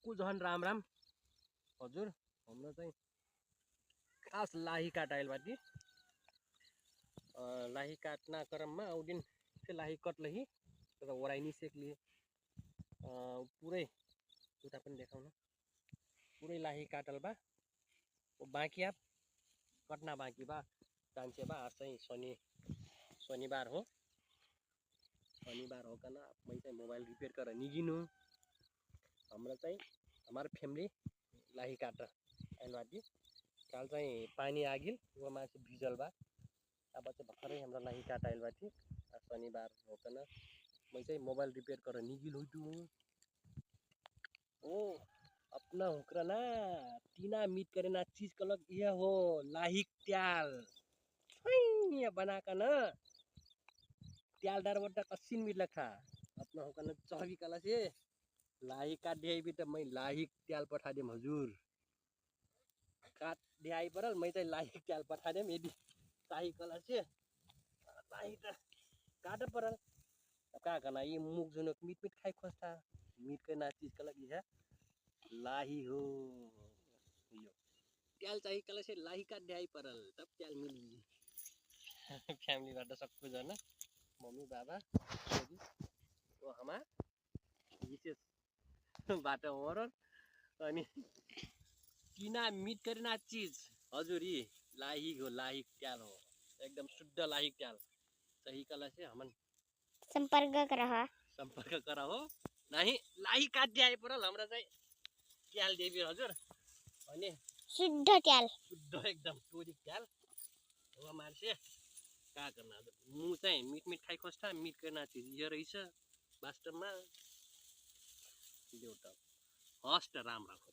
सक्कु झन् राम राम हजुर। हाम्रो चाहिँ खास लाही काट आइलबाटी लाही काट्न क्रममा आउदिन फिर लाही कटलही तर ओराइनी सेकली पुरै उता पनि देखाउन पुरै लाही काटल बा बाँकी आप कट्ना बाँकी बा जान्छे बा। आज चाहिँ शनिबार हो कन मैं चाहिँ मोबाइल रिपेयर कर निगिनु हाम्रो चाहिँ हमारो फ्यामिली लाही काट आइलबाटी काल चाहिँ पानी आगिल वो मान्छे भिजल बा अब चाहिँ भर्खरै हाम्रो लाही काट आइलबाटी शनिबार होकन मैं चाहिँ मोबाइल रिपेयर कर निगिल हुइटु ओ अपना हुक्राना टीना मीट करे ना चीज कलक यह हो लाही ट्याल ये बनाकर न ट्याल डार बट्टा कसिन मीट लखा अपना हुक्राना चहबी कला से लाही काट दिए भी तो मैं लाही ट्याल पठा देम हजुर काट दिए परल मैं चाहिँ लाही ट्याल पठा देम यदि चाही कला से लाही त काट परल का करना ये मुख जुनक मीट मीट खाई खोजता मीट के ना चीज कलक यह लाही हो यो ट्याल चाहिए कला से लाही काट दिए परल तब ट्याल मिली फ्यामिली बाट सक्कु जना मम्मी बाबा छोरी ओ हमा विशेष बाट और अनि टीना मीट करना चीज हजुरी लाही हो लाही ट्याल हो एकदम शुद्ध लाही ट्याल सही कला से हमन संपर्क करा हो नहीं लाही काट दिए परल हमरा चाहिँ ट्याल देवी हजुर अनि शुद्ध एकदम टोरी ट्याल हो मान्छे का करना मुँह चाहिँ मीट मीट खाई खोज्छ मीट करना चीज यो रहेछ वास्तवमा देउता हस्त राम राखो।